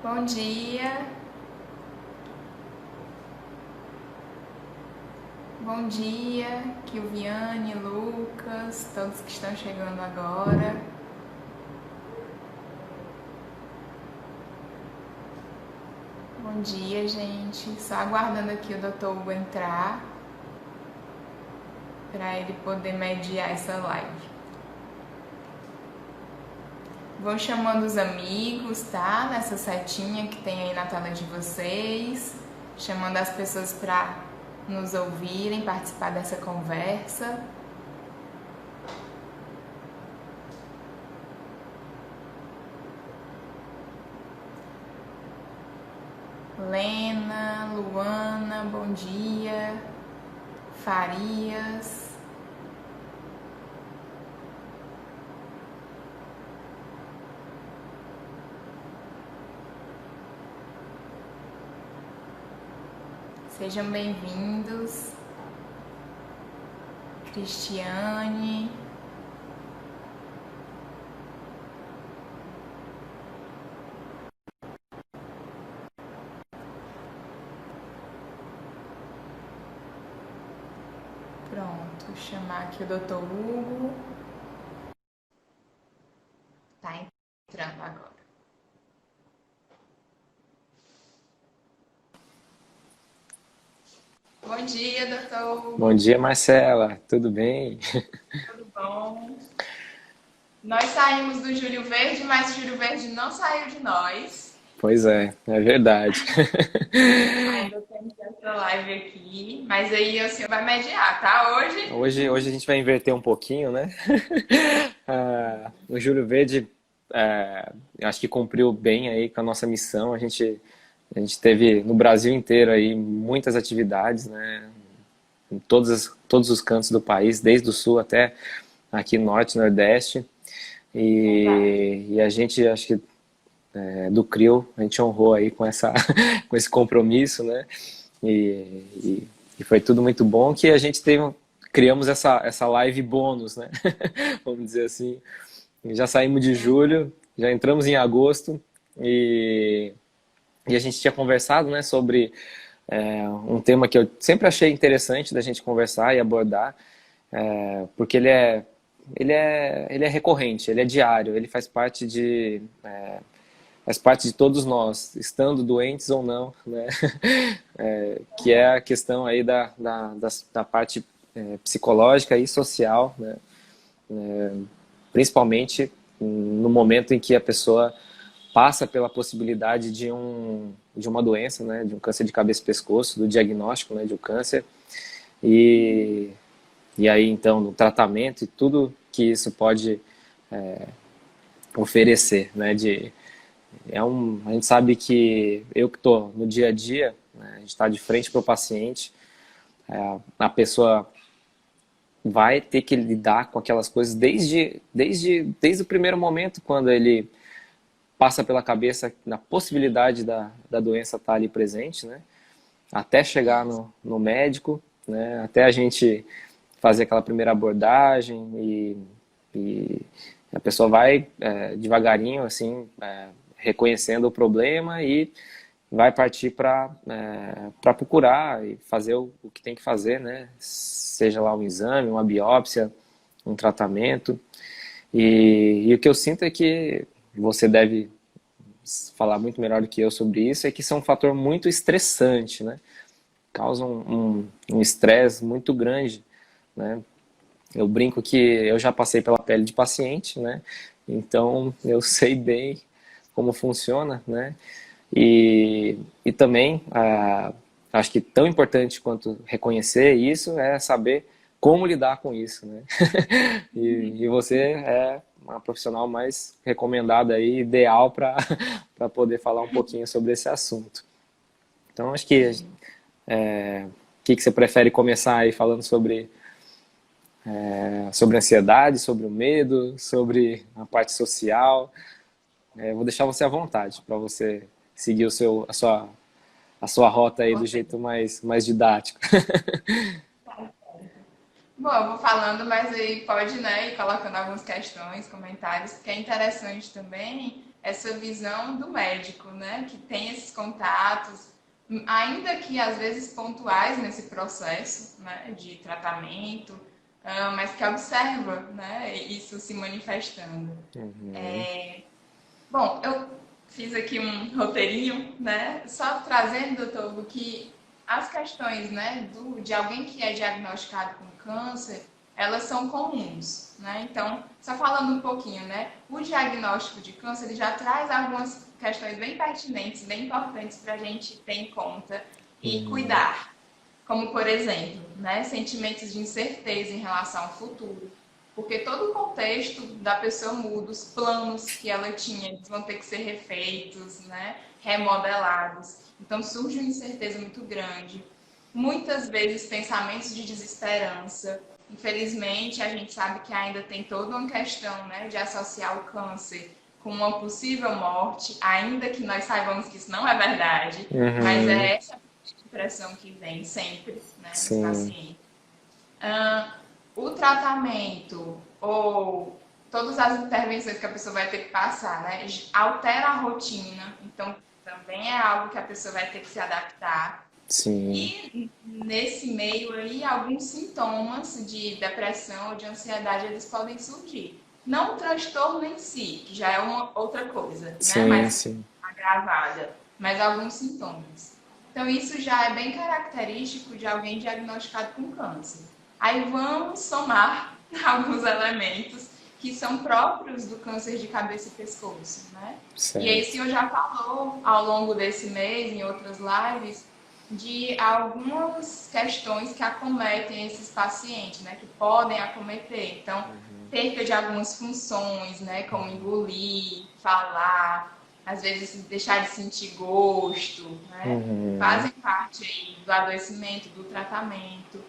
Bom dia, bom dia, Kilviane, Lucas, todos que estão chegando agora. Bom dia, gente. Só aguardando aqui o Dr. Hugo entrar para ele poder mediar essa live. Vão chamando os amigos, tá? Nessa setinha que tem aí na tela de vocês, chamando as pessoas para nos ouvirem, participar dessa conversa. Lena, Luana, bom dia. Farias. Sejam bem-vindos. Cristiane. Pronto, vou chamar aqui o Dr. Hugo. Tá entrando agora. Bom dia, doutor Hugo. Bom dia, Marcela. Tudo bem? Tudo bom? Nós saímos do Júlio Verde, mas o Júlio Verde não saiu de nós. Pois é verdade. Ainda temos essa live aqui, mas aí o senhor vai mediar, tá? Hoje a gente vai inverter um pouquinho, né? O Júlio Verde, eu acho que cumpriu bem aí com a nossa missão. A gente teve no Brasil inteiro aí muitas atividades, né? Em todos os cantos do país, desde o sul até aqui norte, nordeste. E a gente, acho que do CRIO, a gente honrou aí com com esse compromisso, né? E foi tudo muito bom que a gente criamos essa live bônus, né? Vamos dizer assim. Já saímos de julho, já entramos em agosto e a gente tinha conversado, né, sobre um tema que eu sempre achei interessante da gente conversar e abordar, porque ele é recorrente, ele é diário, ele faz parte de todos nós, estando doentes ou não, né? Que é a questão aí da parte psicológica e social, né? Principalmente no momento em que a pessoa passa pela possibilidade de uma doença, né? De um câncer de cabeça e pescoço, do diagnóstico, né? De um câncer. E aí, então, no tratamento e tudo que isso pode oferecer, né? A gente sabe que eu que estou no dia a dia, né, a gente está de frente para o paciente, a pessoa vai ter que lidar com aquelas coisas desde o primeiro momento, quando ele passa pela cabeça na possibilidade da doença estar ali presente, né, até chegar no médico, né, até a gente fazer aquela primeira abordagem e a pessoa vai devagarinho, assim, reconhecendo o problema e vai partir para procurar e fazer o que tem que fazer, né? Seja lá um exame, uma biópsia, um tratamento. E o que eu sinto é que você deve falar muito melhor do que eu sobre isso, é que isso é um fator muito estressante, né? Causa um estresse muito grande, né? Eu brinco que eu já passei pela pele de paciente, né? Então eu sei bem como funciona, né? E também, acho que tão importante quanto reconhecer isso é saber como lidar com isso, né? E você é uma profissional mais recomendada aí, ideal para poder falar um pouquinho sobre esse assunto. Então, acho que o que você prefere começar aí falando sobre ansiedade, sobre o medo, sobre a parte social? Vou deixar você à vontade para você seguir a sua rota aí do jeito mais didático. Bom, eu vou falando, mas aí pode, né, ir colocando algumas questões, comentários, que é interessante também essa visão do médico, né? Que tem esses contatos, ainda que às vezes pontuais nesse processo, né, de tratamento, mas que observa, né, isso se manifestando. Uhum. Bom, eu fiz aqui um roteirinho, né? Só trazendo, doutor, Hugo, que as questões, né, de alguém que é diagnosticado com câncer, elas são comuns, né? Então, só falando um pouquinho, né? O diagnóstico de câncer, ele já traz algumas questões bem pertinentes, bem importantes para a gente ter em conta e Uhum. cuidar. Como, por exemplo, né, sentimentos de incerteza em relação ao futuro. Porque todo o contexto da pessoa muda, os planos que ela tinha, eles vão ter que ser refeitos, né, remodelados. Então surge uma incerteza muito grande. Muitas vezes pensamentos de desesperança. Infelizmente, a gente sabe que ainda tem toda uma questão, né, de associar o câncer com uma possível morte, ainda que nós saibamos que isso não é verdade, mas Uhum. é essa impressão que vem sempre, né, nos Sim. pacientes. O tratamento ou todas as intervenções que a pessoa vai ter que passar, né, altera a rotina, então também é algo que a pessoa vai ter que se adaptar. Sim. E nesse meio aí, alguns sintomas de depressão ou de ansiedade, eles podem surgir. Não o transtorno em si, que já é uma outra coisa, né, Sim, mais sim. agravada, mas alguns sintomas. Então, isso já é bem característico de alguém diagnosticado com câncer. Aí vamos somar alguns elementos que são próprios do câncer de cabeça e pescoço, né? E aí o Certo. senhor já falou ao longo desse mês, em outras lives, de algumas questões que acometem esses pacientes, né? Que podem acometer. Então, perca de algumas funções, né? Como engolir, falar, às vezes deixar de sentir gosto, né? Uhum. Fazem parte aí do adoecimento, do tratamento.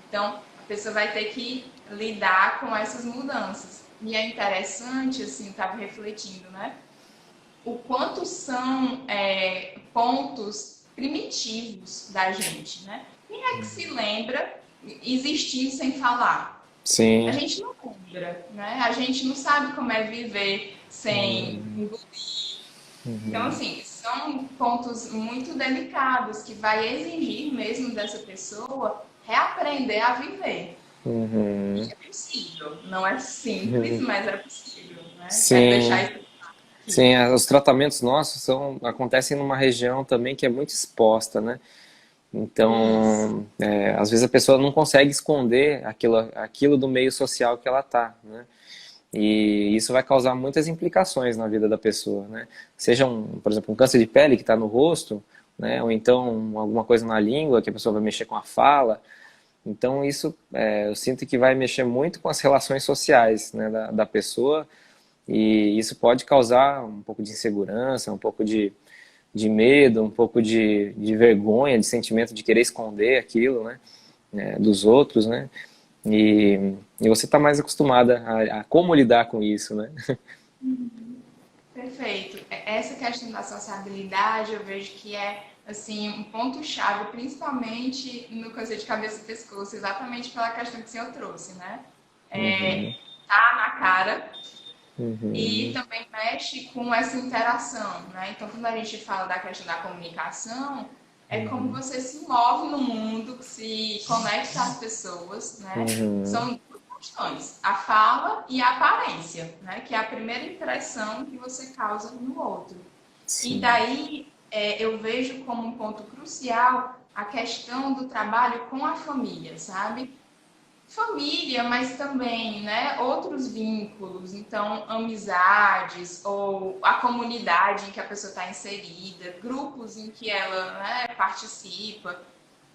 Então, a pessoa vai ter que lidar com essas mudanças. E é interessante, assim, estava refletindo, né? O quanto são pontos primitivos da gente, né? Quem é que se lembra existir sem falar? A Sim. gente não lembra, né? A gente não sabe como é viver sem Uhum. engolir. Então, Uhum. assim, são pontos muito delicados que vai exigir mesmo dessa pessoa reaprender a viver. Uhum. E é possível. Não é simples, Uhum. mas é possível, né? Quero deixar Sim. isso aqui. Sim, os tratamentos nossos acontecem numa região também que é muito exposta, né? Isso. Então, às vezes a pessoa não consegue esconder aquilo do meio social que ela tá, né? E isso vai causar muitas implicações na vida da pessoa, né? Seja, por exemplo, um câncer de pele que está no rosto, né? Ou então alguma coisa na língua que a pessoa vai mexer com a fala. Então, isso eu sinto que vai mexer muito com as relações sociais, né, da pessoa, e isso pode causar um pouco de insegurança, um pouco de medo, um pouco de vergonha, de sentimento de querer esconder aquilo, né, dos outros, né? E você está mais acostumada a como lidar com isso, né? Perfeito. Essa questão da sociabilidade, eu vejo que é assim um ponto-chave, principalmente no câncer de cabeça e pescoço, exatamente pela questão que o senhor trouxe, né? Uhum, Tá na cara e uhum, também mexe com essa interação, né? Então, quando a gente fala da questão da comunicação, é como uhum, você se move no mundo, se conecta às pessoas, né? uhum, São duas questões, a fala e a aparência, né? Que é a primeira impressão que você causa no outro. E sim, daí eu vejo como um ponto crucial a questão do trabalho com a família, sabe? Família, mas também, né, outros vínculos, então amizades ou a comunidade em que a pessoa está inserida, grupos em que ela, né, participa.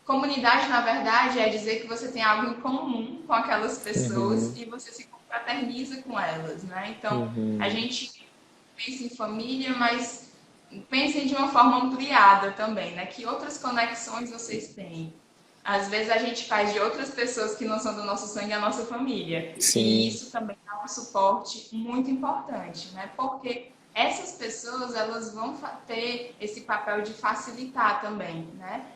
Comunidade, na verdade, é dizer que você tem algo em comum com aquelas pessoas uhum, e você se confraterniza com elas, né? Então, a uhum, gente pensa em família, mas pensem de uma forma ampliada também, né? Que outras conexões vocês têm? Às vezes a gente faz de outras pessoas que não são do nosso sangue a nossa família. E sim, isso também é um suporte muito importante, né? Porque essas pessoas, elas vão ter esse papel de facilitar também, né?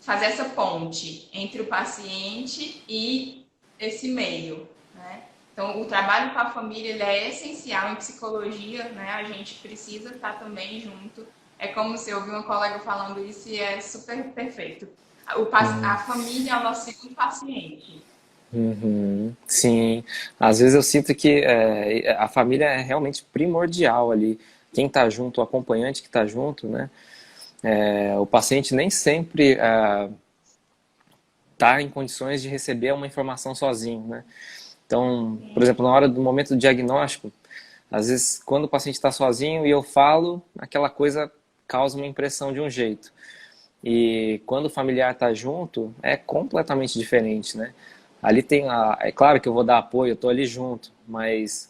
Fazer essa ponte entre o paciente e esse meio, né? Então, o trabalho com a família ele é essencial em psicologia, né? A gente precisa estar também junto. É como se eu ouvi uma colega falando isso e é super perfeito. A família é o nosso segundo paciente. Uhum, sim, às vezes eu sinto que a família é realmente primordial ali. Quem está junto, o acompanhante que está junto, né? O paciente nem sempre está em condições de receber uma informação sozinho, né? Então, por exemplo, na hora do momento do diagnóstico, às vezes quando o paciente está sozinho e eu falo, aquela coisa causa uma impressão de um jeito. E quando o familiar está junto, é completamente diferente, né? Ali é claro que eu vou dar apoio, eu estou ali junto, mas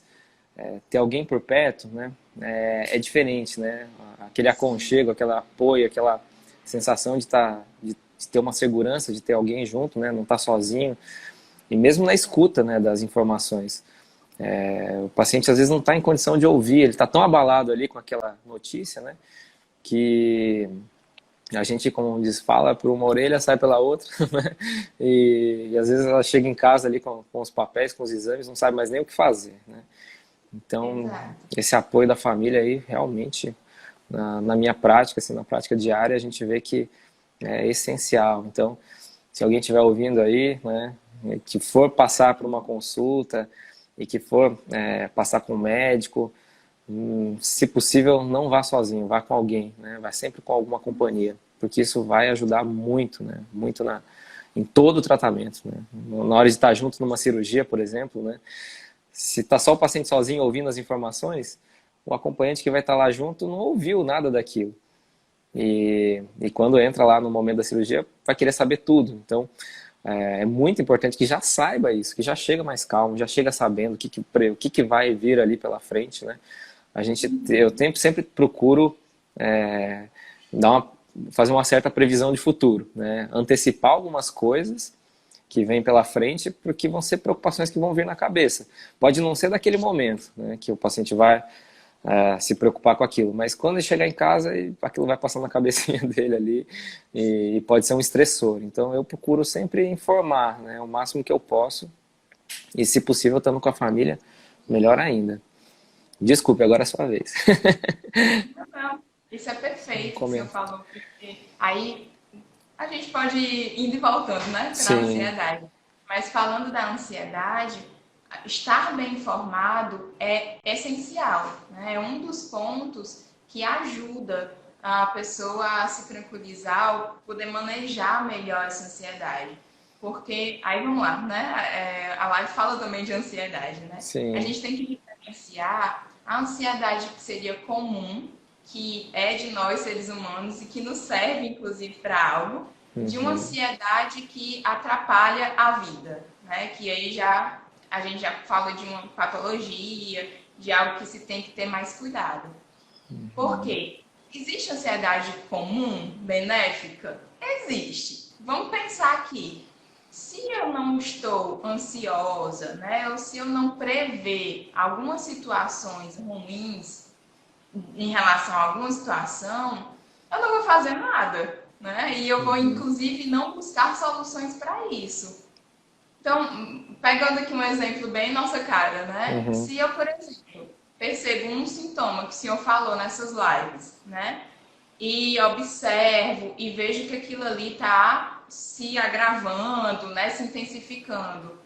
ter alguém por perto, né? É diferente, né? Aquele aconchego, aquele apoio, aquela sensação de ter uma segurança, de ter alguém junto, né? Não estar sozinho. E mesmo na escuta, né, das informações. O paciente às vezes não está em condição de ouvir, ele está tão abalado ali com aquela notícia, né? Que a gente, como diz, fala por uma orelha, sai pela outra, né? E às vezes ela chega em casa ali com os papéis, com os exames, não sabe mais nem o que fazer, né? Então, Exato. esse apoio da família aí, realmente, na minha prática, assim, na prática diária, a gente vê que é essencial. Então, se alguém estiver ouvindo aí, né, que for passar por uma consulta e que for passar com um médico, se possível, não vá sozinho, vá com alguém, né? Vá sempre com alguma companhia, porque isso vai ajudar muito, né? Muito em todo o tratamento, né? Na hora de estar junto numa cirurgia, por exemplo, né? Se está só o paciente sozinho ouvindo as informações, o acompanhante que vai estar lá junto não ouviu nada daquilo. E quando entra lá no momento da cirurgia, vai querer saber tudo. Então, é muito importante que já saiba isso, que já chega mais calmo, já chega sabendo o que vai vir ali pela frente, né? Eu sempre procuro é, fazer uma certa previsão de futuro, né? Antecipar algumas coisas que vêm pela frente, porque vão ser preocupações que vão vir na cabeça. Pode não ser daquele momento, né, que o paciente vai se preocupar com aquilo, mas quando ele chegar em casa, aquilo vai passar na cabecinha dele ali e pode ser um estressor. Então eu procuro sempre informar, né, o máximo que eu posso e, se possível, estando com a família, melhor ainda. Desculpe, agora é a sua vez. Não, isso é Um perfeito que o senhor comentário. falou, porque aí a gente pode ir indo e voltando, né, para a Sim. ansiedade. Mas falando da ansiedade, estar bem informado é essencial, né? É um dos pontos que ajuda a pessoa a se tranquilizar ou poder manejar melhor essa ansiedade. Porque, aí vamos lá, né? A live fala também de ansiedade, né? A Sim. gente tem que diferenciar a ansiedade que seria comum, que é de nós seres humanos e que nos serve, inclusive, para algo, de uma Uhum. ansiedade que atrapalha a vida, né? Que aí já a gente já fala de uma patologia, de algo que se tem que ter mais cuidado. Por quê? Existe ansiedade comum, benéfica? Existe. Vamos pensar aqui. Se eu não estou ansiosa, né, ou se eu não prever algumas situações ruins em relação a alguma situação, eu não vou fazer nada, né? E eu vou, Uhum. inclusive, não buscar soluções para isso. Então, pegando aqui um exemplo bem nossa cara, né? Uhum. Se eu, por exemplo, percebo um sintoma que o senhor falou nessas lives, né? E observo e vejo que aquilo ali está se agravando, né? Se intensificando.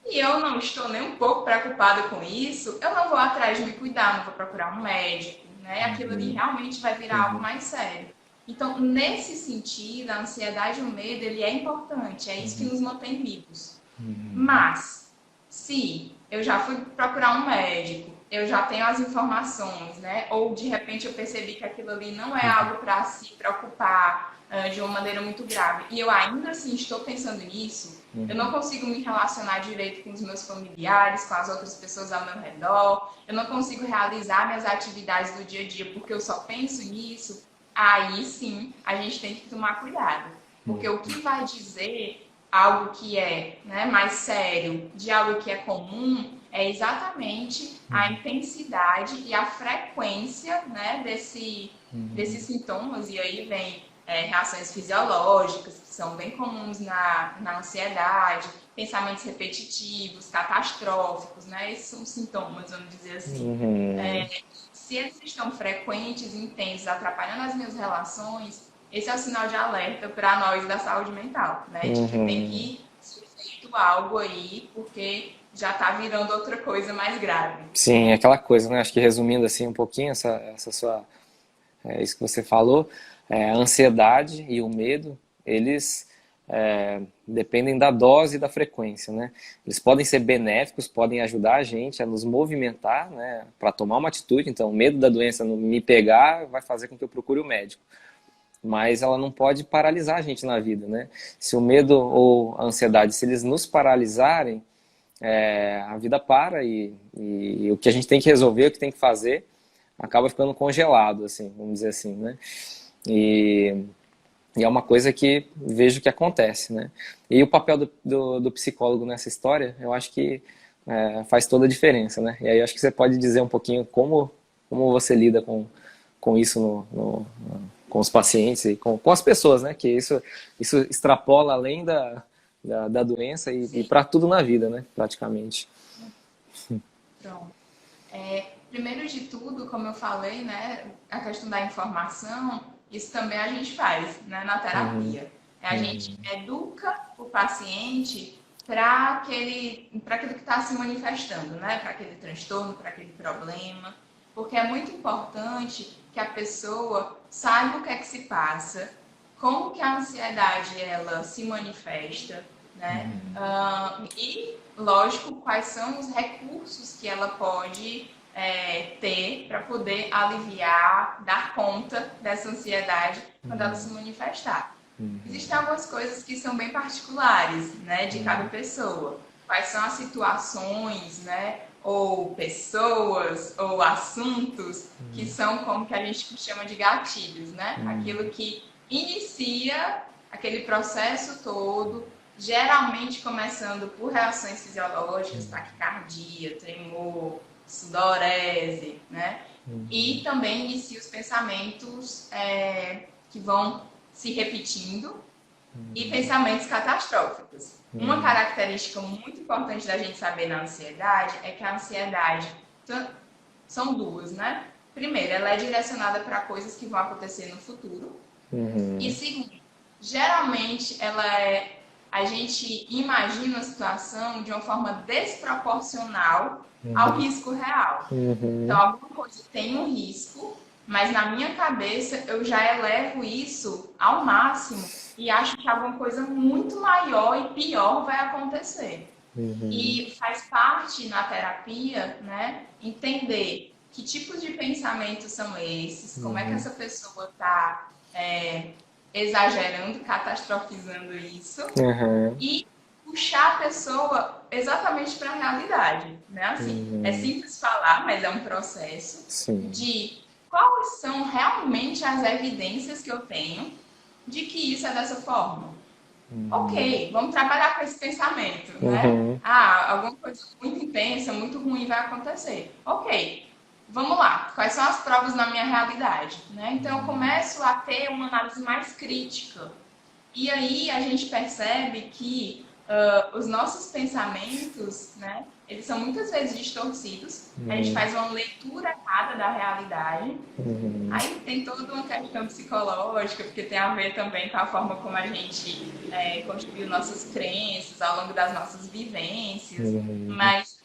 E eu não estou nem um pouco preocupada com isso, eu não vou atrás de me cuidar, não vou procurar um médico, né? Aquilo ali Uhum. realmente vai virar algo Uhum. mais sério. Então, nesse sentido, a ansiedade e o medo, ele é importante, é isso que nos mantém vivos. Mas, se eu já fui procurar um médico, eu já tenho as informações, né? Ou de repente eu percebi que aquilo ali não é algo para se preocupar de uma maneira muito grave, e eu ainda assim estou pensando nisso, eu não Uhum. consigo me relacionar direito com os meus familiares, com as outras pessoas ao meu redor, eu não consigo realizar minhas atividades do dia a dia porque eu só penso nisso, aí sim a gente tem que tomar cuidado. Porque o que vai dizer algo que é, né, mais sério de algo que é comum é exatamente a intensidade e a frequência, né, desses sintomas. E aí vem reações fisiológicas, que são bem comuns na ansiedade, pensamentos repetitivos, catastróficos, né? Esses são sintomas, vamos dizer assim. Uhum. Se eles estão frequentes, intensos, atrapalhando as minhas relações, esse é o sinal de alerta para nós da saúde mental, né? De que tem Uhum. que ser feito algo aí, porque já está virando outra coisa mais grave. Sim, é aquela coisa, né? Acho que resumindo assim um pouquinho essa sua, isso que você falou, a ansiedade e o medo, eles dependem da dose e da frequência, né? Eles podem ser benéficos, podem ajudar a gente a nos movimentar, né? Para tomar uma atitude. Então, o medo da doença não me pegar vai fazer com que eu procure o médico. Mas ela não pode paralisar a gente na vida, né? Se o medo ou a ansiedade, se eles nos paralisarem, a vida para e o que a gente tem que resolver, o que tem que fazer, acaba ficando congelado, assim, vamos dizer assim, né? E, e é uma coisa que vejo que acontece, né? E o papel do psicólogo nessa história, eu acho que faz toda a diferença, né? E aí eu acho que você pode dizer um pouquinho como você lida com isso com os pacientes e com as pessoas, né? Que isso extrapola além da doença e Sim, para tudo na vida, né? Praticamente. pronto. Primeiro de tudo, como eu falei, né, a questão da informação, isso também a gente faz, né, na Uhum, terapia. A gente uhum, educa o paciente para aquilo que está se manifestando, né, para aquele transtorno, para aquele problema, porque é muito importante que a pessoa saiba o que é que se passa, como que a ansiedade ela se manifesta, né, e lógico quais são os recursos que ela pode ter para poder aliviar, dar conta dessa ansiedade quando ela se manifestar. Existem algumas coisas que são bem particulares, né, de cada pessoa. Quais são as situações, né, ou pessoas, ou assuntos que são como que a gente chama de gatilhos, né? Aquilo que inicia aquele processo todo, geralmente começando por reações fisiológicas, taquicardia, tremor, sudorese, né? E também inicia os pensamentos que vão se repetindo e pensamentos catastróficos. Uma característica muito importante da gente saber na ansiedade é que a ansiedade são duas, né? Primeiro, ela é direcionada para coisas que vão acontecer no futuro. E uhum, segundo, geralmente a gente imagina a situação de uma forma desproporcional ao risco real. Então, uhum, alguma coisa tem um risco, mas na minha cabeça eu já elevo isso ao máximo e acho que alguma coisa muito maior e pior vai acontecer. uhum, E faz parte na terapia, né, entender que tipos de pensamentos são esses, como é que uhum, essa pessoa está exagerando, catastrofizando isso, uhum, e puxar a pessoa exatamente para a realidade, né? Assim, é uhum, simples falar, mas é um processo sim, de quais são realmente as evidências que eu tenho de que isso é dessa forma. uhum, Ok, vamos trabalhar com esse pensamento, né? uhum, Ah, alguma coisa muito intensa, muito ruim vai acontecer. Ok, vamos lá. Quais são as provas na minha realidade, né? Então eu começo a ter uma análise mais crítica. E aí a gente percebe que os nossos pensamentos, né, eles são muitas vezes distorcidos. A gente uhum, faz uma leitura errada da realidade. uhum, Aí tem toda uma questão psicológica, porque tem a ver também com a forma como a gente construiu nossas crenças ao longo das nossas vivências. uhum, Mas,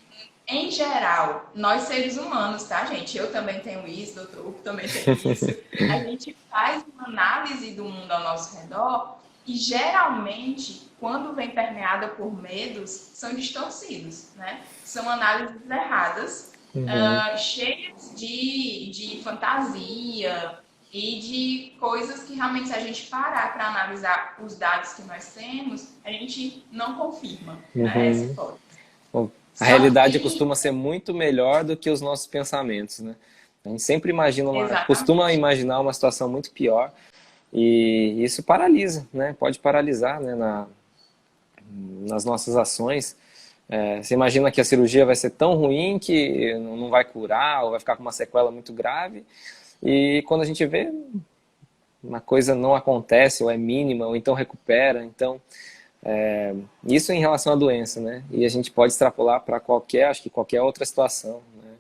em geral, nós seres humanos, tá, gente? Eu também tenho isso, doutor Hugo também tem isso. A gente faz uma análise do mundo ao nosso redor e, geralmente, quando vem permeada por medos, são distorcidos, né? São análises erradas, uhum. cheias de fantasia e de coisas que realmente, se a gente parar para analisar os dados que nós temos, a gente não confirma, né, essa Uhum. hipótese. Bom, a Só realidade que, costuma ser muito melhor do que os nossos pensamentos, né? A gente sempre costuma exatamente, imaginar uma situação muito pior e isso paralisa, né? Pode paralisar, né? Nas nossas ações. Você imagina que a cirurgia vai ser tão ruim que não vai curar ou vai ficar com uma sequela muito grave e quando a gente vê, uma coisa não acontece, ou é mínima, ou então recupera. Então, isso em relação à doença, né? E a gente pode extrapolar para acho que qualquer outra situação, né?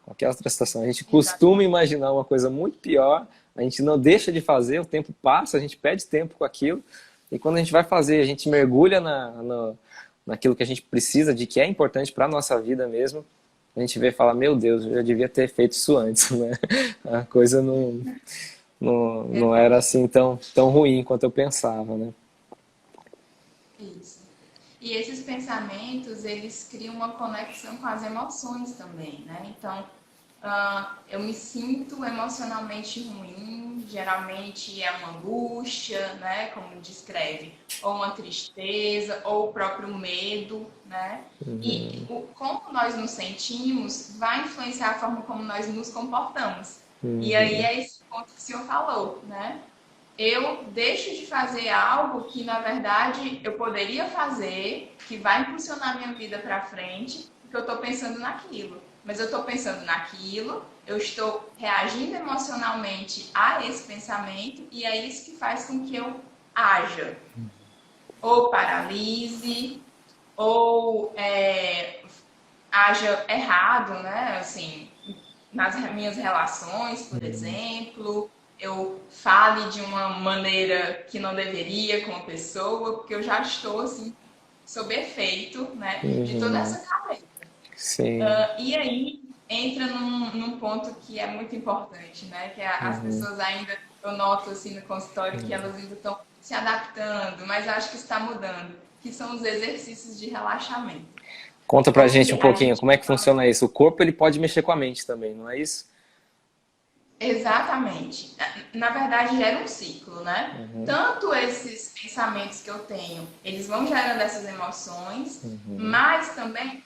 Qualquer outra situação. A gente costuma Exatamente. imaginar uma coisa muito pior, a gente não deixa de fazer, o tempo passa, a gente perde tempo com aquilo, e quando a gente vai fazer, a gente mergulha naquilo que a gente precisa, de que é importante para a nossa vida mesmo, a gente vê e fala, meu Deus, eu já devia ter feito isso antes, né? A coisa não era assim tão ruim quanto eu pensava, né? Isso. E esses pensamentos, eles criam uma conexão com as emoções também, né? Então, eu me sinto emocionalmente ruim, geralmente é uma angústia, né? Como descreve, ou uma tristeza, ou o próprio medo, né? E como nós nos sentimos vai influenciar a forma como nós nos comportamos. E aí Uhum. é esse ponto que o senhor falou, né? Eu deixo de fazer algo que, na verdade, eu poderia fazer, que vai impulsionar minha vida para frente, porque eu estou pensando naquilo. Mas eu estou pensando naquilo, eu estou reagindo emocionalmente a esse pensamento, e é isso que faz com que eu haja. Ou paralise, ou haja errado, né? Assim, nas minhas relações, por exemplo, eu fale de uma maneira que não deveria com a pessoa, porque eu já estou assim sob efeito, né, de toda Uhum. essa cabeça. Sim. E aí entra num ponto que é muito importante, né, que as Uhum. pessoas ainda, eu noto assim no consultório que elas ainda estão se adaptando, mas acho que está mudando, que são os exercícios de relaxamento. Conta pra gente Porque um a pouquinho, gente como é que funciona isso? O corpo, ele pode mexer com a mente também, não é isso? exatamente. Na verdade, gera um ciclo, né? Uhum. Tanto esses pensamentos que eu tenho, eles vão gerando essas emoções, Uhum. mas também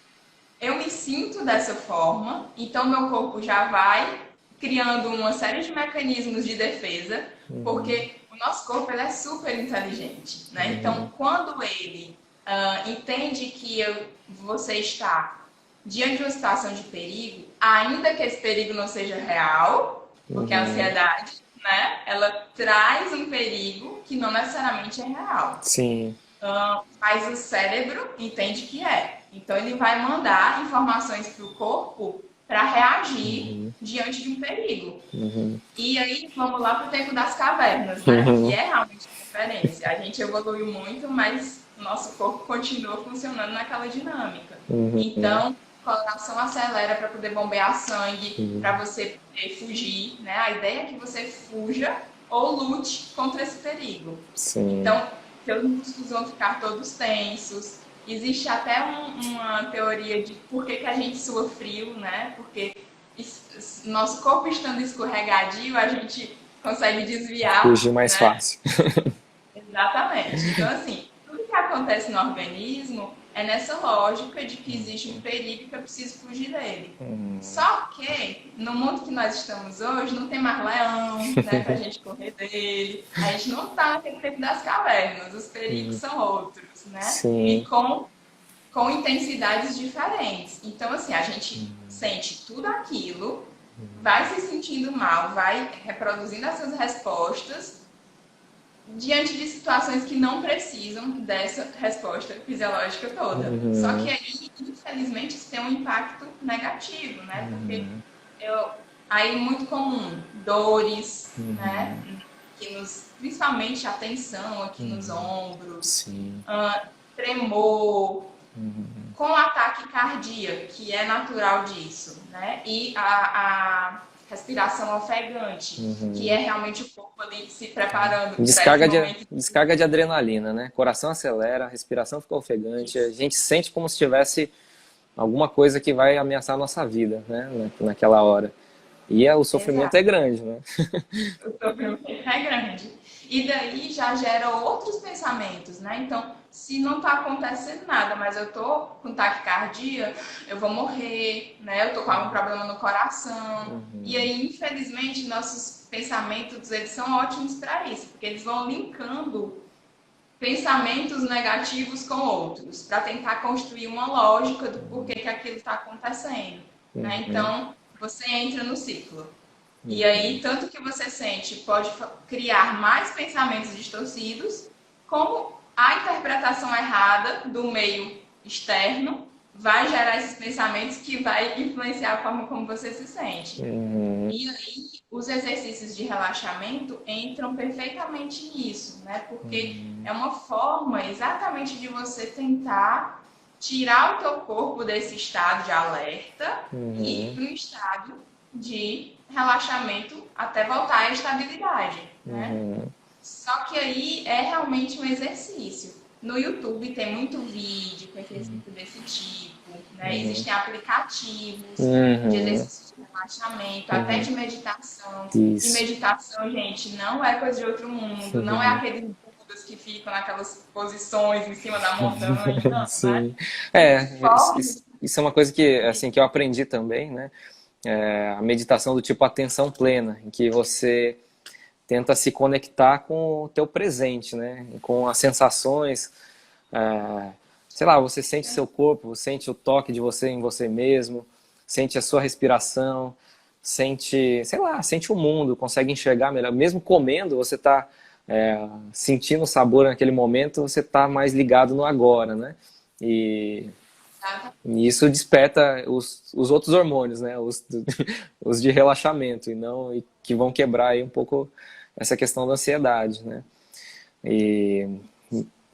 eu me sinto dessa forma, então meu corpo já vai criando uma série de mecanismos de defesa, Uhum. porque o nosso corpo ele é super inteligente, né? Uhum. Então, quando ele entende que você está diante de uma situação de perigo, ainda que esse perigo não seja real, porque a Uhum. ansiedade, né, ela traz um perigo que não necessariamente é real. Sim. Mas o cérebro entende que é. Então ele vai mandar informações para o corpo para reagir Uhum. diante de um perigo. Uhum. E aí vamos lá para o tempo das cavernas, né? Que Uhum. é realmente referência. A gente evoluiu muito, mas o nosso corpo continua funcionando naquela dinâmica. Uhum. Então, o coração acelera para poder bombear sangue, para Uhum. você poder fugir, né? A ideia é que você fuja ou lute contra esse perigo. Sim. Então, seus músculos vão ficar todos tensos. Existe até uma teoria de por que a gente sua frio, né? Porque nosso corpo estando escorregadio, a gente consegue Fugir desviar, mais né? fácil. Exatamente. Então, assim, tudo que acontece no organismo é nessa lógica de que existe um perigo que eu preciso fugir dele. Uhum. Só que, no mundo que nós estamos hoje, não tem mais leão, né, pra gente correr dele. A gente não tá naquele tempo das cavernas. Os perigos são outros, né? E Sim. com intensidades diferentes. Então, assim, a gente sente tudo aquilo, vai se sentindo mal, vai reproduzindo essas respostas diante de situações que não precisam dessa resposta fisiológica toda. Só que Uhum. aí, infelizmente, isso tem um impacto negativo, né? Porque Uhum. eu, aí muito comum, dores, né? Uhum. Principalmente a tensão aqui nos Uhum. ombros, Sim. tremor, Uhum. com ataque cardíaco, que é natural disso, né? E a respiração ofegante, que é Uhum. realmente o corpo ali se preparando para esse Descarga de, momento. descarga de adrenalina, né? Coração acelera, a respiração fica ofegante, a Isso. gente sente como se tivesse alguma coisa que vai ameaçar a nossa vida, né? Naquela hora. E o sofrimento Exato. é grande, né? O sofrimento é grande. E daí já gera outros pensamentos, né? Então, se não está acontecendo nada, mas eu tô com taquicardia, eu vou morrer, né? Eu tô com algum problema no coração. E Uhum. aí, infelizmente, nossos pensamentos, eles são ótimos para isso, porque eles vão linkando pensamentos negativos com outros, para tentar construir uma lógica do porquê que aquilo está acontecendo, né? Uhum. Então, você entra no ciclo. E aí, tanto que você sente, pode criar mais pensamentos distorcidos, como a interpretação errada do meio externo vai gerar esses pensamentos que vai influenciar a forma como você se sente. Uhum. E aí, os exercícios de relaxamento entram perfeitamente nisso, né? Porque Uhum. é uma forma exatamente de você tentar tirar o teu corpo desse estado de alerta e ir Uhum. para um estado de relaxamento até voltar à estabilidade, né? Uhum. Só que aí é realmente um exercício. No YouTube tem muito vídeo com exercício desse tipo, né? Uhum. Existem aplicativos de Uhum. exercício de relaxamento, até Uhum. de meditação. E Isso. meditação, gente, não é coisa de outro mundo, não é Uhum. aqueles budas que ficam naquelas posições em cima da montanha, não, né? Sim. Existem É, formas isso é uma coisa que, de... assim, que eu aprendi também, né? É, a meditação do tipo atenção plena, em que você tenta se conectar com o teu presente, né? Com as sensações, sei lá, você sente seu corpo, você sente o toque de você em você mesmo, sente a sua respiração, sente, sei lá, sente o mundo, consegue enxergar melhor. Mesmo comendo, você está sentindo o sabor naquele momento, você está mais ligado no agora, né? E, e isso desperta os outros hormônios, né? Os de relaxamento e não e que vão quebrar aí um pouco essa questão da ansiedade, né? E,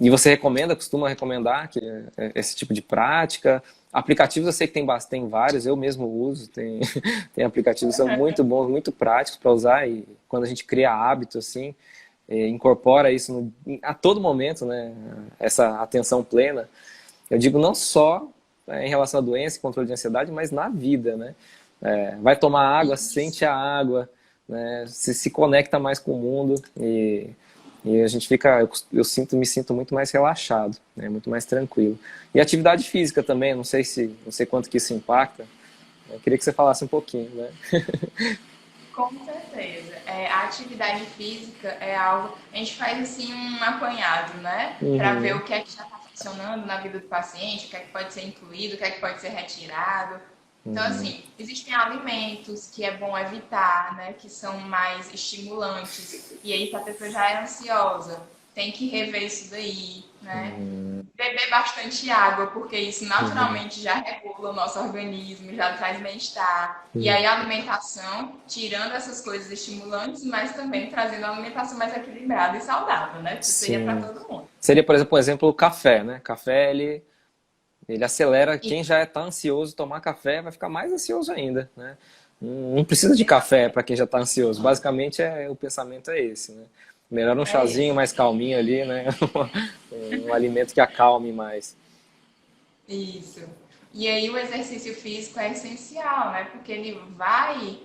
e você recomenda, costuma recomendar que esse tipo de prática? Aplicativos eu sei que tem vários, eu mesmo uso, tem aplicativos que são muito bons, muito práticos para usar e quando a gente cria hábito assim, incorpora isso a todo momento, né? Essa atenção plena. Eu digo não só em relação à doença e controle de ansiedade, mas na vida, né? Vai tomar água, Isso. sente a água, né? Se conecta mais com o mundo e a gente fica, me sinto muito mais relaxado, né? Muito mais tranquilo. E atividade física também, não sei quanto que isso impacta. Eu queria que você falasse um pouquinho, né? Com certeza. A atividade física é algo. A gente faz assim um apanhado, né? Para ver Uhum, o que é que já está funcionando na vida do paciente, o que é que pode ser incluído, o que é que pode ser retirado. Então, uhum, assim, existem alimentos que é bom evitar, né? Que são mais estimulantes. E aí, se a pessoa já é ansiosa, tem que rever isso daí, né? uhum, Beber bastante água, porque isso uhum, naturalmente já regula o nosso organismo, já traz bem-estar. E uhum. aí a alimentação, tirando essas coisas estimulantes, mas também trazendo uma alimentação mais equilibrada e saudável, né? Porque isso aí é para Sim. todo mundo. Seria, por exemplo, um exemplo, o café, né? Café, ele acelera, E, quem já está ansioso, tomar café vai ficar mais ansioso ainda, né? Não precisa de café para exatamente. quem já está ansioso. Basicamente, o pensamento é esse, né? Melhor um É chazinho esse. mais calminho ali, né? Um alimento que acalme mais. Isso. E aí o exercício físico é essencial, né? Porque ele vai.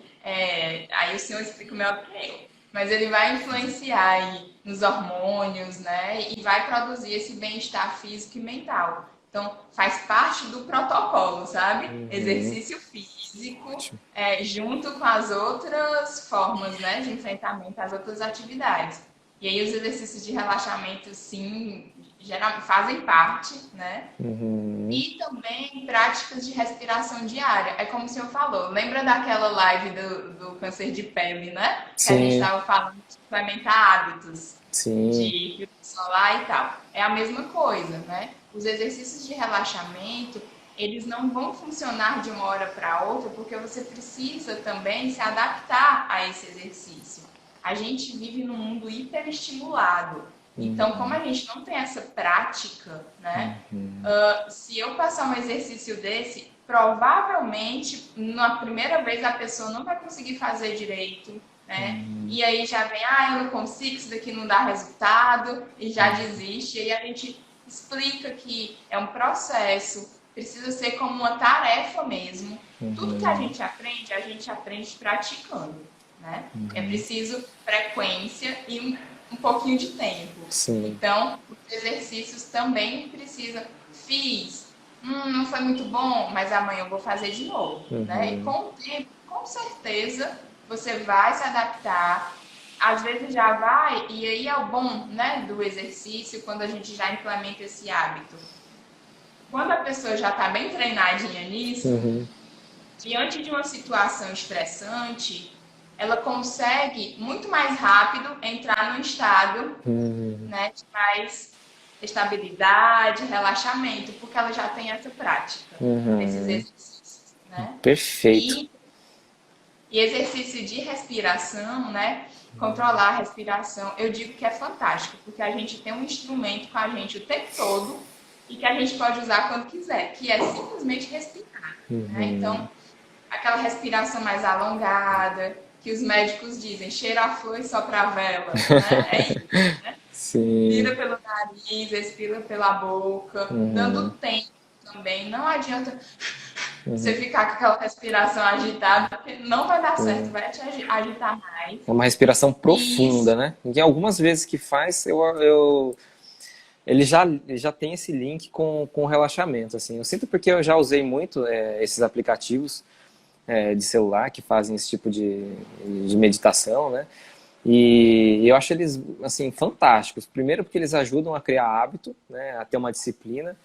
Aí o senhor explica melhor do que eu. Mas ele vai influenciar aí nos hormônios, né? E vai produzir esse bem-estar físico e mental. Então, faz parte do protocolo, sabe? Uhum, Exercício físico, ótimo. junto com as outras formas, né? De enfrentamento, as outras atividades. E aí os exercícios de relaxamento, sim, fazem parte, né? Uhum, E também práticas de respiração diária. É como o senhor falou, lembra daquela live do câncer de pele, né? Que a gente sim, estava falando de implementar hábitos sim. de filtro solar e tal. É a mesma coisa, né? Os exercícios de relaxamento, eles não vão funcionar de uma hora para outra, porque você precisa também se adaptar a esse exercício. A gente vive num mundo hiperestimulado. Então, como a Uhum, gente não tem essa prática, né? uhum, Se eu passar um exercício desse, provavelmente na primeira vez a pessoa não vai conseguir fazer direito, né? uhum, E aí já vem, eu não consigo, isso daqui não dá resultado, e já desiste. E aí a gente explica que é um processo, precisa ser como uma tarefa mesmo. Tudo que uhum, a gente aprende praticando, né? É uhum. preciso frequência e um pouquinho de tempo. Sim. Então, os exercícios também precisam. Fiz, não foi muito bom, mas amanhã eu vou fazer de novo, né? E Uhum, com o tempo, com certeza, você vai se adaptar. Às vezes já vai, e aí é o bom, né, do exercício quando a gente já implementa esse hábito. Quando a pessoa já está bem treinadinha nisso, uhum, diante de uma situação estressante, ela consegue muito mais rápido entrar no estado, né, de mais estabilidade, relaxamento, porque ela já tem essa prática, esses exercícios, né? Perfeito. E exercício de respiração, né? Controlar a respiração, eu digo que é fantástico, porque a gente tem um instrumento com a gente o tempo todo e que a gente pode usar quando quiser, que é simplesmente respirar, né? Então, aquela respiração mais alongada, que os médicos dizem, cheira a flor e sopra a vela, né? É isso, né? Sim. Inspira pelo nariz, expira pela boca, dando tempo também. Não adianta você ficar com aquela respiração agitada, porque não vai dar certo, vai te agitar mais. É uma respiração profunda, Isso. né? E algumas vezes que faz, ele já tem esse link com o relaxamento, assim. Eu sinto porque eu já usei muito esses aplicativos de celular que fazem esse tipo de meditação, né? E eu acho eles, assim, fantásticos. Primeiro porque eles ajudam a criar hábito, né? A ter uma disciplina.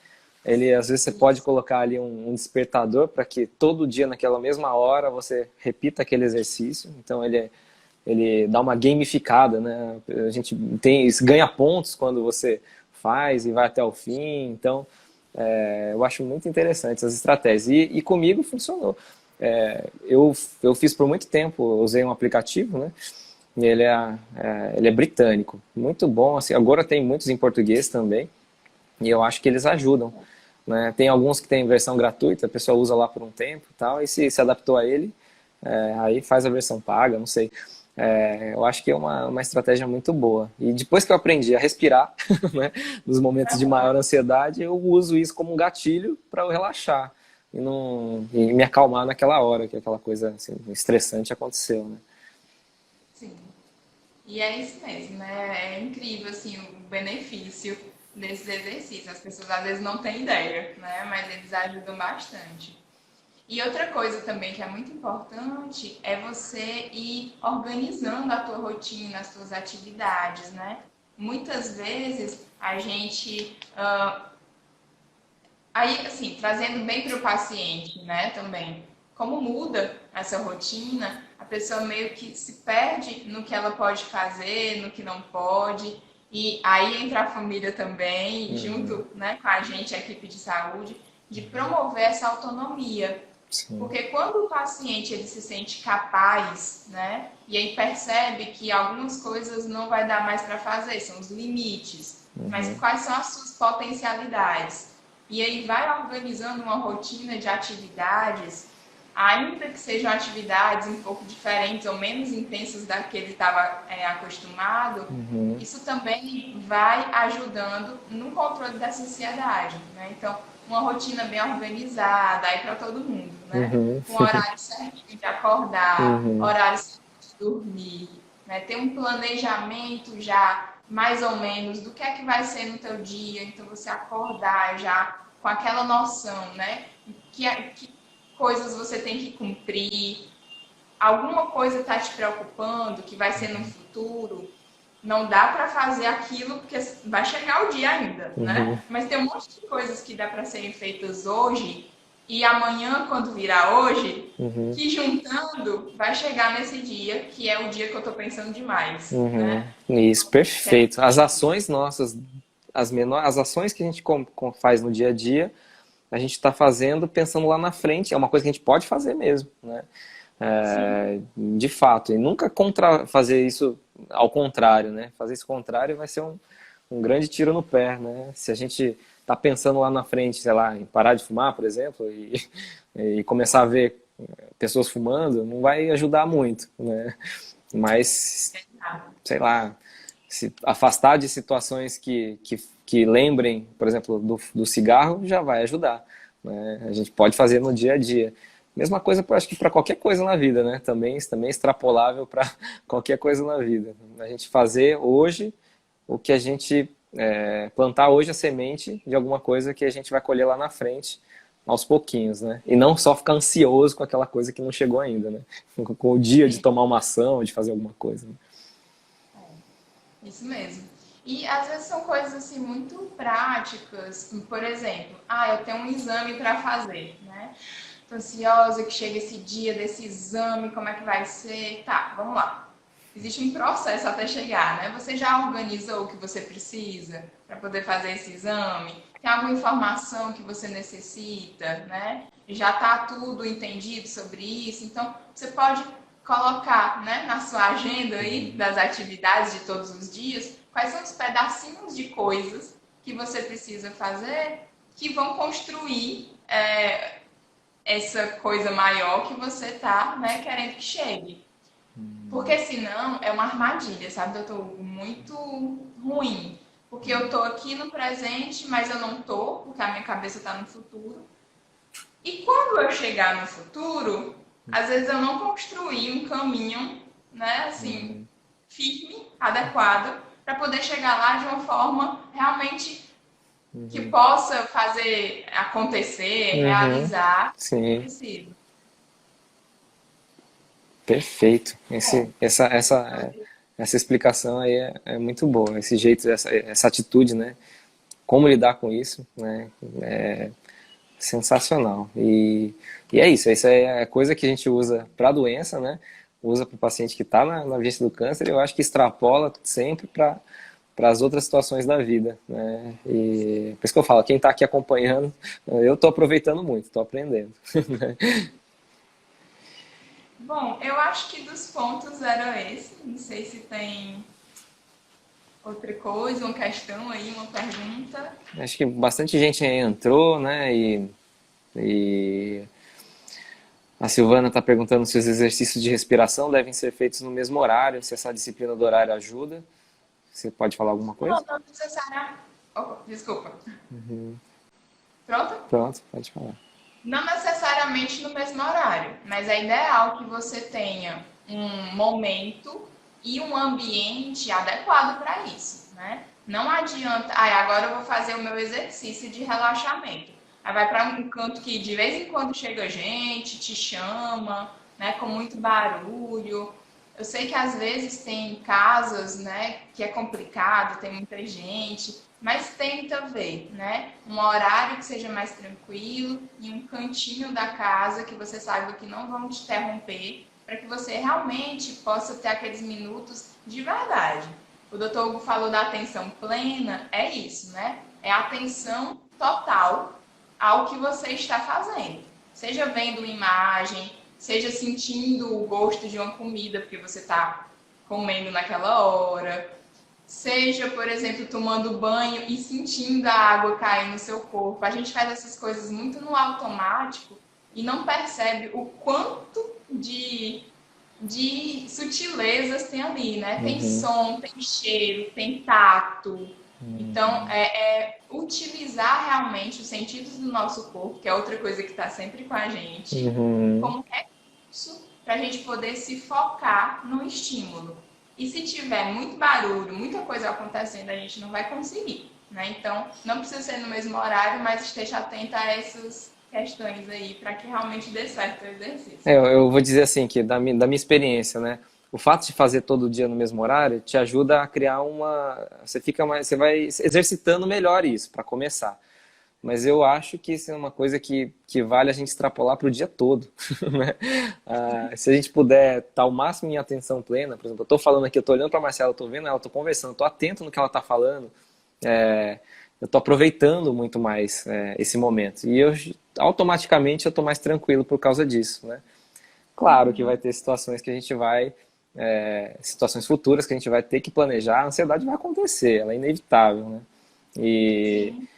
Ele, às vezes você pode colocar ali um despertador para que todo dia, naquela mesma hora, você repita aquele exercício. Então ele dá uma gamificada, né? A gente ganha pontos quando você faz e vai até o fim. Então, eu acho muito interessante essas estratégias. E comigo funcionou. Eu fiz por muito tempo, usei um aplicativo, né? E ele é britânico, muito bom. Assim, agora tem muitos em português também. E eu acho que eles ajudam, né? Tem alguns que tem versão gratuita, a pessoa usa lá por um tempo e tal, e se adaptou a ele, aí faz a versão paga, não sei. Eu acho que é uma estratégia muito boa. E depois que eu aprendi a respirar, né, nos momentos de maior ansiedade, eu uso isso como um gatilho para eu relaxar e me acalmar naquela hora que aquela coisa assim, estressante aconteceu, né? Sim. E é isso mesmo, né? É incrível, assim, o benefício desses exercícios. As pessoas às vezes não têm ideia, né? Mas eles ajudam bastante. E outra coisa também que é muito importante é você ir organizando a tua rotina, as tuas atividades, né? Muitas vezes a gente aí, assim, trazendo bem para o paciente, né, também, como muda essa rotina, a pessoa meio que se perde no que ela pode fazer, no que não pode, e aí entra a família também, junto, né, com a gente, a equipe de saúde, de promover essa autonomia. Sim. Porque quando o paciente ele se sente capaz, né, e aí percebe que algumas coisas não vai dar mais para fazer, são os limites, mas quais são as suas potencialidades? E aí vai organizando uma rotina de atividades, ainda que sejam atividades um pouco diferentes ou menos intensas da que ele estava acostumado, isso também vai ajudando no controle dessa ansiedade, né? Então, uma rotina bem organizada, aí para todo mundo, né? Com horário certinho de acordar, horário certinho de dormir, né? Ter um planejamento já mais ou menos do que é que vai ser no teu dia, então você acordar já com aquela noção, né? Que coisas você tem que cumprir, alguma coisa está te preocupando, que vai ser no futuro, não dá para fazer aquilo porque vai chegar o dia ainda, né? Mas tem um monte de coisas que dá para serem feitas hoje e amanhã, quando virar hoje, que juntando vai chegar nesse dia, que é o dia que eu tô pensando demais, né? Isso, perfeito. As ações nossas, as ações que a gente faz no dia a dia, a gente está fazendo pensando lá na frente. É uma coisa que a gente pode fazer mesmo, né? De fato. E nunca fazer isso ao contrário, né? Fazer isso ao contrário vai ser um grande tiro no pé, né? Se a gente está pensando lá na frente, sei lá, em parar de fumar, por exemplo, e começar a ver pessoas fumando, não vai ajudar muito, né? Mas, sei lá, se afastar de situações que lembrem, por exemplo, do cigarro, já vai ajudar, né? A gente pode fazer no dia a dia. Mesma coisa, acho que para qualquer coisa na vida, né? Também é extrapolável para qualquer coisa na vida. A gente fazer hoje o que a gente plantar hoje a semente de alguma coisa que a gente vai colher lá na frente, aos pouquinhos, né? E não só ficar ansioso com aquela coisa que não chegou ainda, né? Com o dia de tomar uma ação, de fazer alguma coisa. Né? Isso mesmo. E às vezes são coisas assim muito práticas. Por exemplo, eu tenho um exame para fazer, né? tô ansiosa que chegue esse dia desse exame, como é que vai ser? Tá, vamos lá. Existe um processo até chegar, né? Você já organizou o que você precisa para poder fazer esse exame? Tem alguma informação que você necessita, né? Já está tudo entendido sobre isso? Então, você pode colocar, né, na sua agenda aí das atividades de todos os dias, quais são os pedacinhos de coisas que você precisa fazer que vão construir essa coisa maior que você está, né, querendo que chegue. Porque senão é uma armadilha, sabe, doutor? Muito ruim. Porque eu tô aqui no presente, mas eu não tô, porque a minha cabeça tá no futuro. E quando eu chegar no futuro, às vezes eu não construí um caminho, né, assim, firme, adequado, para poder chegar lá de uma forma realmente que possa fazer acontecer, Uhum. realizar o que eu Sim, preciso. perfeito. Bom, Essa explicação aí é muito boa. Esse jeito, essa atitude, né? Como lidar com isso, né? É sensacional. E é isso. Isso é coisa que a gente usa para a doença, né? Usa para o paciente que está na vista do câncer. E eu acho que extrapola sempre para as outras situações da vida, né? E por isso que eu falo, quem está aqui acompanhando, eu estou aproveitando muito, estou aprendendo. bom, eu acho que dos pontos era esse. Não sei se tem outra coisa, uma questão aí, uma pergunta. Acho que bastante gente entrou, né? E a Silvana está perguntando se os exercícios de respiração devem ser feitos no mesmo horário, se essa disciplina do horário ajuda. Você pode falar alguma Não, coisa? não necessariamente. Oh, desculpa. Pronto? Pronto, pode falar. Não necessariamente no mesmo horário, mas é ideal que você tenha um momento e um ambiente adequado para isso, né? Não adianta, agora eu vou fazer o meu exercício de relaxamento. Aí vai para um canto que de vez em quando chega gente, te chama, né, com muito barulho. Eu sei que às vezes tem casas, né, que é complicado, tem muita gente, mas tenta ver, né, um horário que seja mais tranquilo e um cantinho da casa que você saiba que não vão te interromper, para que você realmente possa ter aqueles minutos de verdade. O doutor Hugo falou da atenção plena, é isso, né? É atenção total ao que você está fazendo. Seja vendo uma imagem, seja sentindo o gosto de uma comida, porque você está comendo naquela hora, seja, por exemplo, tomando banho e sentindo a água cair no seu corpo. A gente faz essas coisas muito no automático e não percebe o quanto de sutilezas tem ali, né? Tem Uhum, som, tem cheiro, tem tato. Então, é utilizar realmente os sentidos do nosso corpo, que é outra coisa que está sempre com a gente, uhum. como recurso para a gente poder se focar no estímulo. E se tiver muito barulho, muita coisa acontecendo, a gente não vai conseguir, né? Então, não precisa ser no mesmo horário, mas esteja atenta a essas questões aí para que realmente dê certo o exercício. Eu vou dizer assim, que da minha experiência, né? O fato de fazer todo dia no mesmo horário te ajuda a criar uma. Você fica mais. Você vai exercitando melhor isso, para começar. Mas eu acho que isso é uma coisa que vale a gente extrapolar para o dia todo, né? Se a gente puder estar ao máximo em atenção plena, por exemplo, eu estou falando aqui, eu estou olhando para a Marcela, estou vendo ela, estou conversando, estou atento no que ela está falando, eu estou aproveitando muito mais esse momento. E eu automaticamente eu estou mais tranquilo por causa disso, né? Claro que vai ter situações que a gente vai, situações futuras que a gente vai ter que planejar, a ansiedade vai acontecer, ela é inevitável, né? E Sim,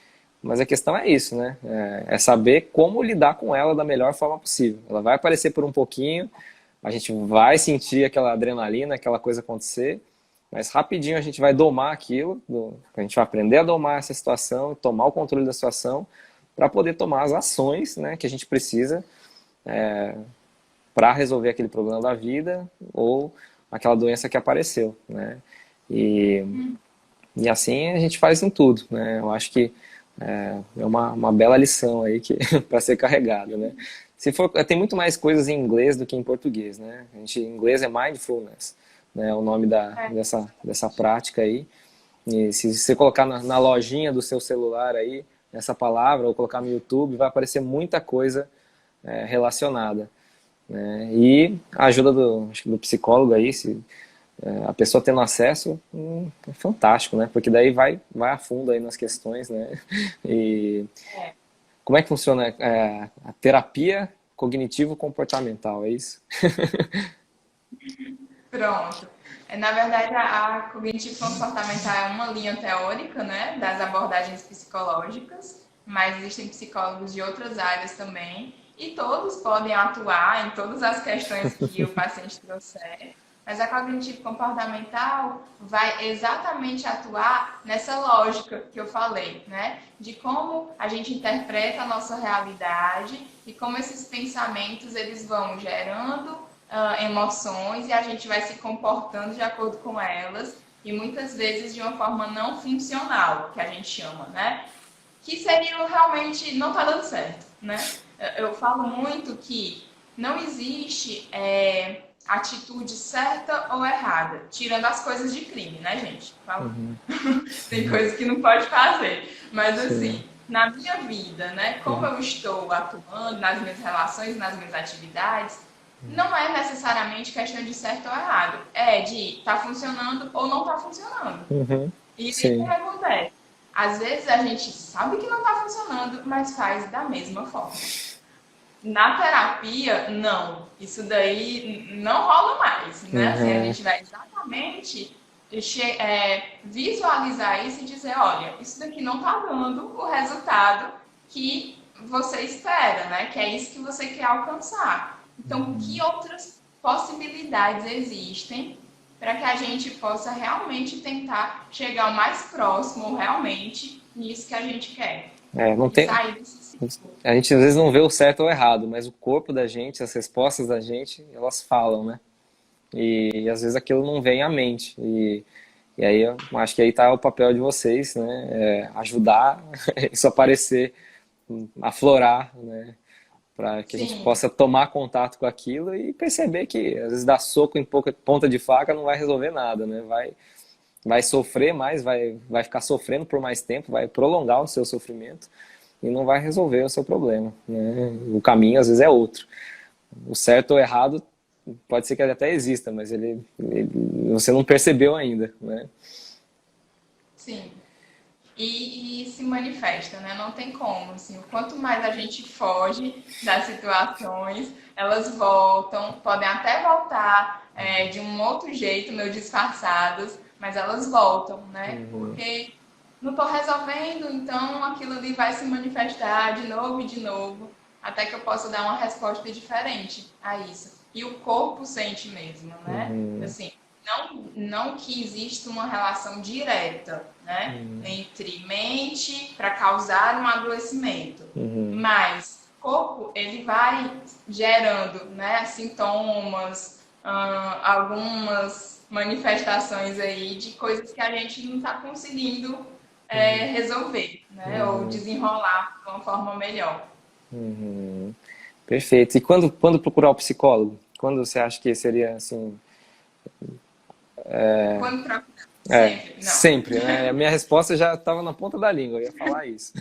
mas a questão é isso, né? É saber como lidar com ela da melhor forma possível. Ela vai aparecer por um pouquinho, a gente vai sentir aquela adrenalina, aquela coisa acontecer, mas rapidinho a gente vai domar aquilo, a gente vai aprender a domar essa situação, tomar o controle da situação, para poder tomar as ações, né, que a gente precisa para resolver aquele problema da vida ou aquela doença que apareceu, né? E, e assim a gente faz em tudo, né? Eu acho que é uma bela lição aí que para ser carregado, né? Se for, tem muito mais coisas em inglês do que em português, né? Em inglês é mindfulness, né? O nome é. dessa prática aí. E se você colocar na lojinha do seu celular aí essa palavra ou colocar no YouTube, vai aparecer muita coisa relacionada, né? E a ajuda acho que do psicólogo aí, se a pessoa tendo acesso, é fantástico, né? Porque daí vai a fundo aí nas questões, né? E É, como é que funciona a terapia cognitivo-comportamental, é isso? pronto. Na verdade, a cognitivo comportamental é uma linha teórica, né, das abordagens psicológicas, mas existem psicólogos de outras áreas também, e todos podem atuar em todas as questões que o paciente trouxer. Mas a cognitivo comportamental vai exatamente atuar nessa lógica que eu falei, né? De como a gente interpreta a nossa realidade e como esses pensamentos eles vão gerando emoções e a gente vai se comportando de acordo com elas e muitas vezes de uma forma não funcional, que a gente chama, né? Que seria realmente não tá dando certo, né? Eu falo muito que não existe atitude certa ou errada, tirando as coisas de crime, né, gente? Falo. Uhum. Tem coisas que não pode fazer, mas Sim. assim, na minha vida, né, como Uhum. eu estou atuando nas minhas relações, nas minhas atividades, não é necessariamente questão de certo ou errado, é de tá funcionando ou não tá funcionando. Uhum. E aí o que Sim. acontece? Às vezes a gente sabe que não está funcionando, mas faz da mesma forma. Na terapia, não. Isso daí não rola mais, né? Assim, a Uhum. gente vai exatamente visualizar isso e dizer, olha, isso daqui não está dando o resultado que você espera, né? Que é isso que você quer alcançar. Então, que outras possibilidades existem para que a gente possa realmente tentar chegar o mais próximo, realmente, nisso que a gente quer? Não E tem, sair desse ciclo. a gente às vezes não vê o certo ou o errado, mas o corpo da gente, as respostas da gente, elas falam, né? E às vezes aquilo não vem à mente. E aí eu acho que aí tá o papel de vocês, né? Ajudar isso a aparecer, aflorar, né? Para que a gente Sim, possa tomar contato com aquilo e perceber que às vezes dar soco em ponta de faca não vai resolver nada, né? Vai sofrer mais, vai ficar sofrendo por mais tempo, vai prolongar o seu sofrimento e não vai resolver o seu problema, né? O caminho às vezes é outro. O certo ou errado pode ser que ele até exista, mas você não percebeu ainda, né? sim. E se manifesta, né? Não tem como. Assim, o quanto mais a gente foge das situações, elas voltam, podem até voltar de um outro jeito, meio disfarçadas, mas elas voltam, né? Uhum, Porque não estou resolvendo, então aquilo ali vai se manifestar de novo e de novo, até que eu possa dar uma resposta diferente a isso. E o corpo sente mesmo, né? uhum, Assim, não que exista uma relação direta, né, entre mente para causar um adoecimento, uhum, mas o corpo ele vai gerando, né, sintomas, algumas manifestações aí de coisas que a gente não está conseguindo resolver, né, ou uhum, desenrolar de uma forma melhor. uhum. Perfeito. E quando procurar o psicólogo? Quando você acha que seria assim? Quando procurar, sempre, não. Sempre, né? A minha resposta já estava na ponta da língua, eu ia falar isso.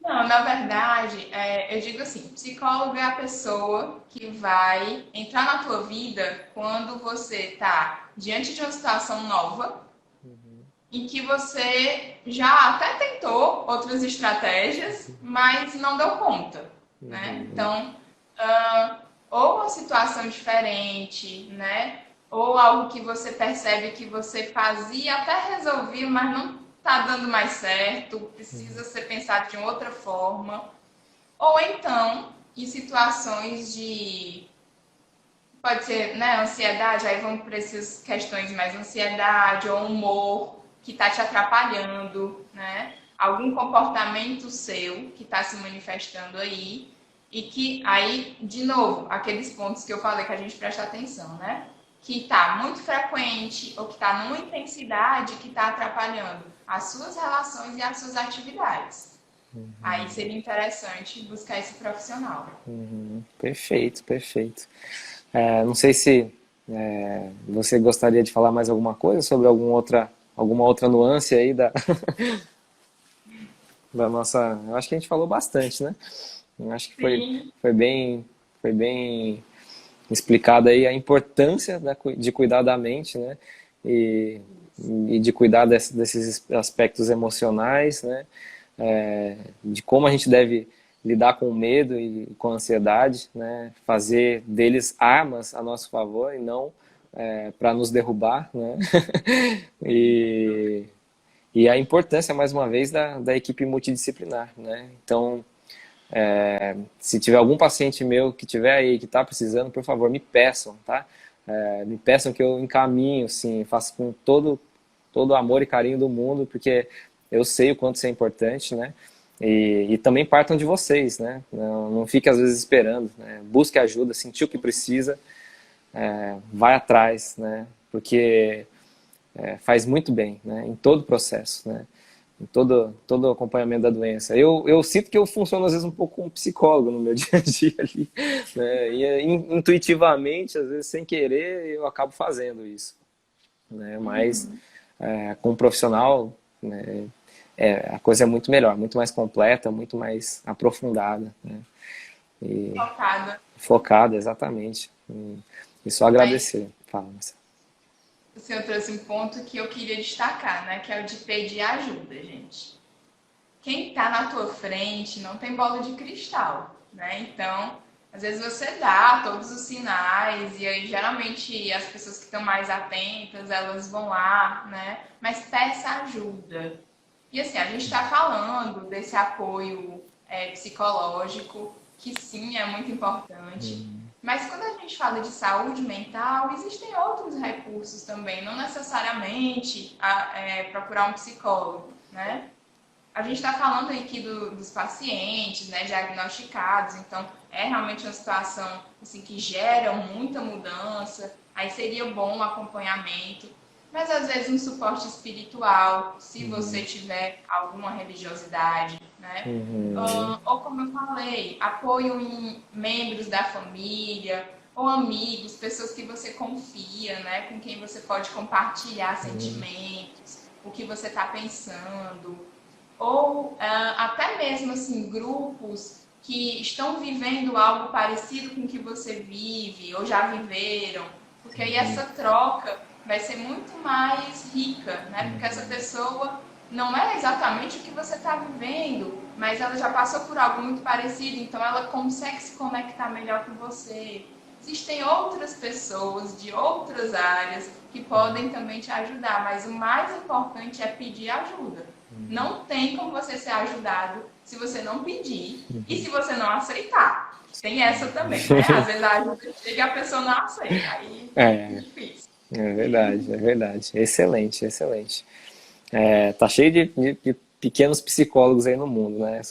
Não, na verdade, eu digo assim, psicólogo é a pessoa que vai entrar na tua vida quando você está diante de uma situação nova, em que você já até tentou outras estratégias, mas não deu conta, né? Uhum, Então, ou uma situação diferente, né? Ou algo que você percebe que você fazia, até resolvia, mas não está dando mais certo, precisa ser pensado de outra forma. Ou então, em situações de pode ser, né, ansiedade, aí vamos para essas questões de mais ansiedade ou humor que está te atrapalhando, né? Algum comportamento seu que está se manifestando aí e que aí, de novo, aqueles pontos que eu falei que a gente presta atenção, né? Que está muito frequente ou que está numa intensidade que está atrapalhando as suas relações e as suas atividades. Aí seria interessante buscar esse profissional. uhum. Perfeito, perfeito. Não sei se você gostaria de falar mais alguma coisa sobre alguma outra nuance aí da nossa. Eu acho que a gente falou bastante, né? Eu acho que Sim. foi bem explicado aí a importância de cuidar da mente, né? E, e de cuidar desses aspectos emocionais, né? De como a gente deve lidar com o medo e com a ansiedade, né? Fazer deles armas a nosso favor e não para nos derrubar, né? e, e a importância, mais uma vez, da equipe multidisciplinar, né? Então, se tiver algum paciente meu que tiver aí, que está precisando, por favor, me peçam, tá? Me peçam que eu encaminho, sim, faço com todo o amor e carinho do mundo, porque eu sei o quanto isso é importante, né? E também partam de vocês, né? Não fique às vezes esperando, né? Busque ajuda, sentiu o que precisa, vai atrás, né? Porque faz muito bem, né? Em todo o processo, né? Em todo o acompanhamento da doença. Eu sinto que eu funciono às vezes um pouco como psicólogo no meu dia a dia ali, né? E intuitivamente, às vezes sem querer, eu acabo fazendo isso, né? Mas com um profissional, né, a coisa é muito melhor, muito mais completa, muito mais aprofundada, né? E Focada. focada, exatamente. E só Mas agradecer. Fala, Marcelo. o senhor trouxe um ponto que eu queria destacar, né? Que é o de pedir ajuda, gente. Quem está na tua frente não tem bola de cristal, né? Então, às vezes você dá todos os sinais e aí geralmente as pessoas que estão mais atentas, elas vão lá, né? Mas peça ajuda. E assim, a gente está falando desse apoio psicológico, que sim, é muito importante. Mas quando a gente fala de saúde mental, existem outros recursos também, não necessariamente procurar um psicólogo, né? A gente está falando aqui dos pacientes, né, diagnosticados, então é realmente uma situação assim, que gera muita mudança, aí seria bom um acompanhamento, mas às vezes um suporte espiritual, se você tiver alguma religiosidade, né? Uhum. Ou como eu falei, apoio em membros da família, ou amigos, pessoas que você confia, né, com quem você pode compartilhar sentimentos, o que você está pensando ou até mesmo assim grupos que estão vivendo algo parecido com o que você vive ou já viveram, porque aí essa troca vai ser muito mais rica, né? Porque essa pessoa não é exatamente o que você está vivendo, mas ela já passou por algo muito parecido, então ela consegue se conectar melhor com você. Existem outras pessoas de outras áreas que podem também te ajudar, mas o mais importante é pedir ajuda. Não tem como você ser ajudado se você não pedir e se você não aceitar. Tem essa também, né? Às vezes a ajuda chega e a pessoa não aceita. Aí fica É, difícil. é verdade, é verdade. Excelente, excelente. Tá cheio de pequenos psicólogos aí no mundo, né?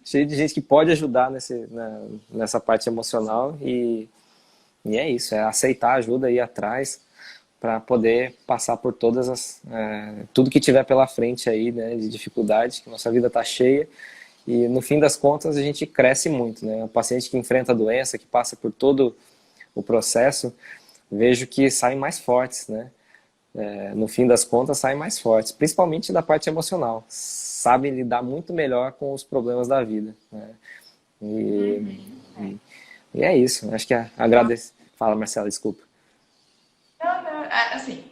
Cheio de gente que pode ajudar nessa parte emocional e é isso, é aceitar a ajuda, ir atrás para poder passar por tudo que tiver pela frente aí, né, de dificuldade, que nossa vida tá cheia e no fim das contas a gente cresce muito, né? O paciente que enfrenta a doença, que passa por todo o processo, vejo que saem mais fortes, né? No fim das contas saem mais fortes, principalmente da parte emocional, sabem lidar muito melhor com os problemas da vida, né? E, e é isso, acho que agradeço. Fala, Marcela, desculpa. Não, não, assim,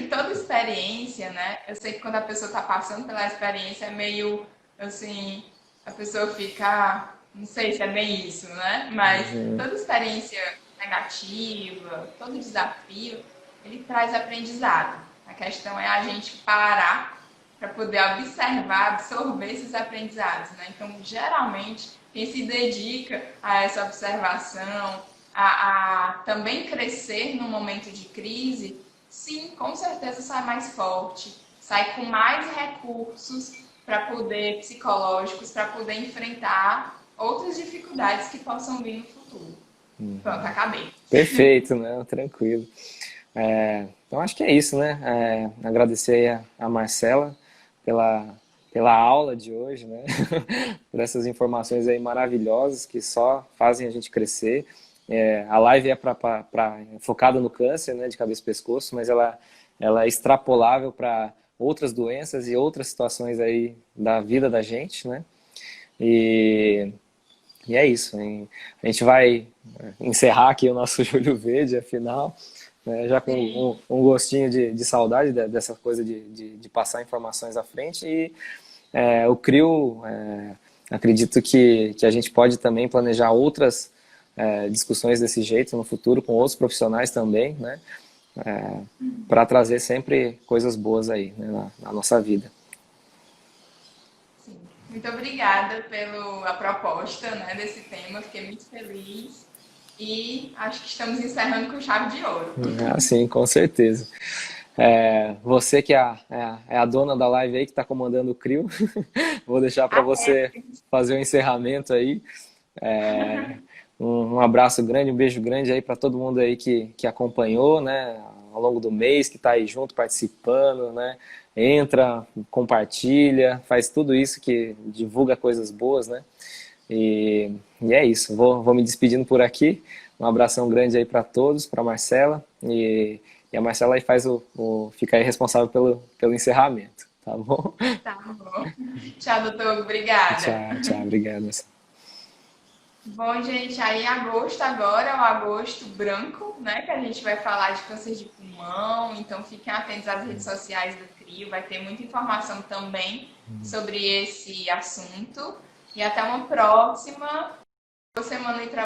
toda experiência, né? Eu sei que quando a pessoa está passando pela experiência é meio assim, a pessoa fica, não sei se é bem isso, né? Mas toda experiência negativa, todo desafio, ele traz aprendizado. A questão é a gente parar para poder observar, absorver esses aprendizados, né? Então, geralmente, quem se dedica a essa observação, a também crescer no momento de crise, sim, com certeza sai mais forte, sai com mais recursos para poder psicológicos, para poder enfrentar outras dificuldades que possam vir no futuro. Pronto, acabei. Perfeito, né? Tranquilo. Então acho que é isso, né? Agradecer aí a Marcela pela, pela aula de hoje, né? Por essas informações aí maravilhosas que só fazem a gente crescer. A live é focada no câncer, né, de cabeça e pescoço, mas ela é extrapolável para outras doenças e outras situações aí da vida da gente, né? E, e é isso, hein? A gente vai encerrar aqui o nosso Júlio Verde, afinal, né, já com Sim. um gostinho de saudade dessa coisa de passar informações à frente. E o CRIO, acredito que a gente pode também planejar outras discussões desse jeito no futuro, com outros profissionais também, né? Para trazer sempre coisas boas aí, né, na nossa vida. Sim. Muito obrigada pela proposta, né, desse tema. Fiquei muito feliz. E acho que estamos encerrando com chave de ouro. Ah, sim, com certeza. Você que é a dona da live aí, que está comandando o CRIO, vou deixar para você fazer o encerramento aí. É, um abraço grande, um beijo grande aí para todo mundo aí que acompanhou, né, ao longo do mês, que está aí junto participando, né, entra, compartilha, faz tudo isso que divulga coisas boas, né, e é isso. Vou me despedindo por aqui. Um abração grande aí para todos, para Marcela e a Marcela aí fica aí responsável pelo encerramento, tá bom? Tá bom. Tchau, doutor. Obrigada. Tchau, tchau, obrigado. Bom, gente, aí agosto agora é o agosto branco, né? Que a gente vai falar de câncer de pulmão. Então fiquem atentos às redes sociais do CRIO, vai ter muita informação também sobre esse assunto. E até uma próxima. Boa semana aí pra